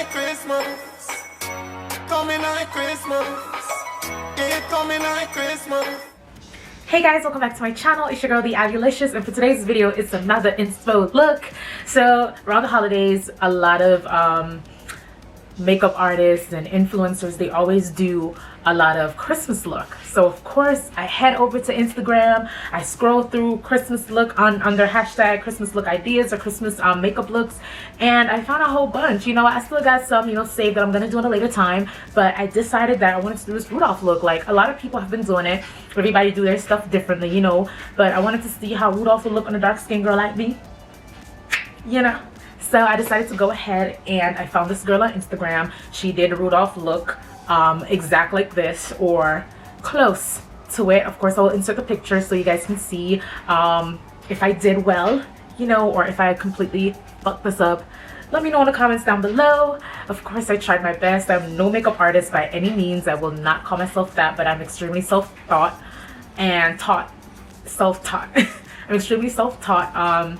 like Christmas. Coming like Christmas. It coming like Christmas. Hey guys, welcome back to my channel. It's your girl, the Abby-licious, and for today's video, it's another inspo look. So around the holidays, a lot of makeup artists and influencers, they always do a lot of Christmas look. So of course I head over to Instagram, I scroll through Christmas look under hashtag Christmas look ideas or Christmas makeup looks, and I found a whole bunch. You know, I still got some, you know, saved that I'm gonna do at a later time, but I decided that I wanted to do this Rudolph look. Like, a lot of people have been doing it, everybody do their stuff differently, you know, but I wanted to see how Rudolph would look on a dark skinned girl like me, you know. So I decided to go ahead and I found this girl on Instagram. She did a Rudolph look exact like this, or close to it. Of course, I'll insert the picture so you guys can see if I did well, you know, or if I completely fucked this up. Let me know in the comments down below. Of course, I tried my best. I'm no makeup artist by any means. I will not call myself that, but I'm extremely self-taught and self-taught. I'm extremely self-taught.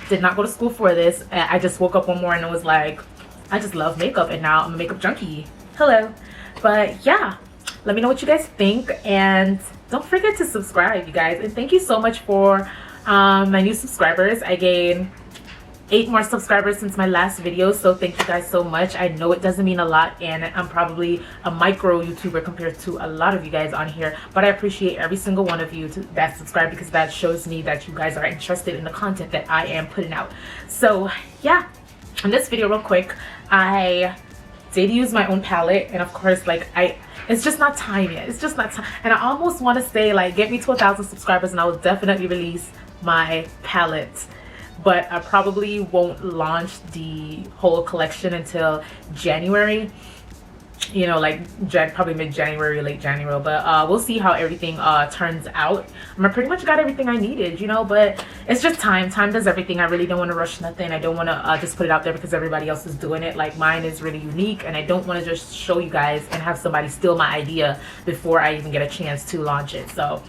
Did not go to school for this. I just woke up one morning and was like, I just love makeup, and now I'm a makeup junkie. Hello. But yeah, let me know what you guys think, and don't forget to subscribe, you guys. And thank you so much for my new subscribers. I gained 8 more subscribers since my last video, so thank you guys so much. I know it doesn't mean a lot, and I'm probably a micro YouTuber compared to a lot of you guys on here, but I appreciate every single one of you that subscribe, because that shows me that you guys are interested in the content that I am putting out. So yeah, in this video, real quick, I did use my own palette, and of course, like, it's just not time yet. It's just not time, and I almost want to say, like, get me to 1,000 subscribers and I will definitely release my palette. But I probably won't launch the whole collection until January, you know, like probably mid-January, late January. But we'll see how everything turns out. I pretty much got everything I needed, you know, but it's just time does everything. I really don't want to rush nothing. I don't want to just put it out there because everybody else is doing it. Like, mine is really unique, and I don't want to just show you guys and have somebody steal my idea before I even get a chance to launch it. So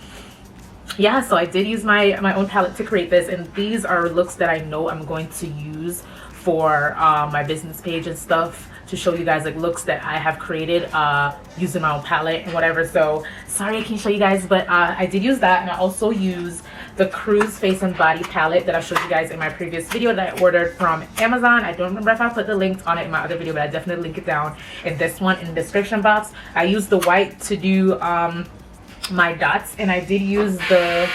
yeah, so I did use my own palette to create this, and these are looks that I know I'm going to use for my business page and stuff, to show you guys, like, looks that I have created using my own palette and whatever. So sorry I can't show you guys, but I did use that, and I also used the Cruise Face and Body palette that I showed you guys in my previous video that I ordered from Amazon. I don't remember if I put the link on it in my other video, but I definitely link it down in this one in the description box. I used the white to do my dots, and I did use the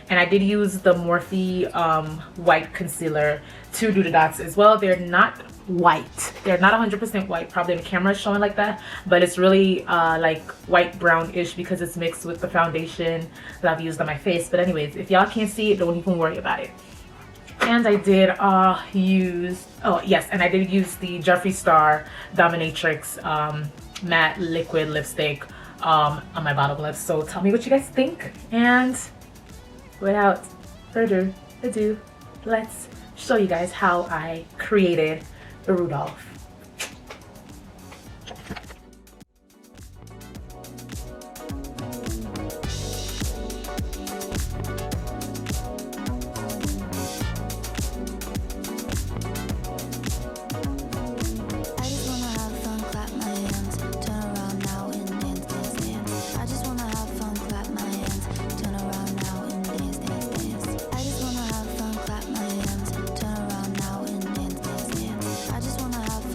Morphe white concealer to do the dots as well. They're not white, they're not 100% white. Probably the camera is showing like that, but it's really like white brownish because it's mixed with the foundation that I've used on my face. But anyways, if y'all can't see it, don't even worry about it. And I did use, oh yes, and I did use the Jeffree Star Dominatrix matte liquid lipstick on my bottom lip. So tell me what you guys think, and without further ado, let's show you guys how I created the Rudolph. I just wanna have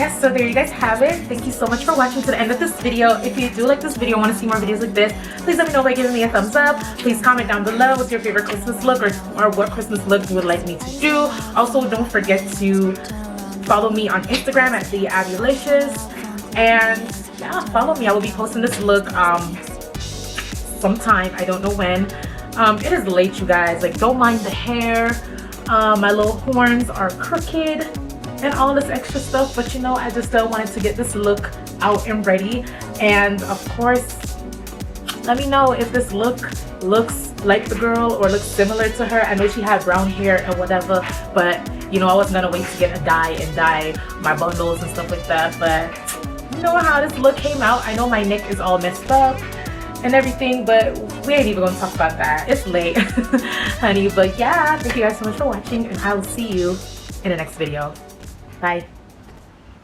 yes, so there you guys have it. Thank you so much for watching to the end of this video. If you do like this video, want to see more videos like this, please let me know by giving me a thumbs up. Please comment down below what's your favorite Christmas look, or what Christmas look you would like me to do. Also, don't forget to follow me on Instagram at the Abby-licious, and yeah, follow me. I will be posting this look sometime, I don't know when. It is late, you guys. Like, don't mind the hair. My little horns are crooked and all this extra stuff, but you know, I just still wanted to get this look out and ready. And of course, let me know if this look looks like the girl or looks similar to her. I know she had brown hair and whatever, but you know, I wasn't gonna wait to get a dye and dye my bundles and stuff like that. But you know how this look came out. I know my neck is all messed up and everything, but we ain't even gonna talk about that. It's late, honey. But yeah, thank you guys so much for watching, and I will see you in the next video. Bye.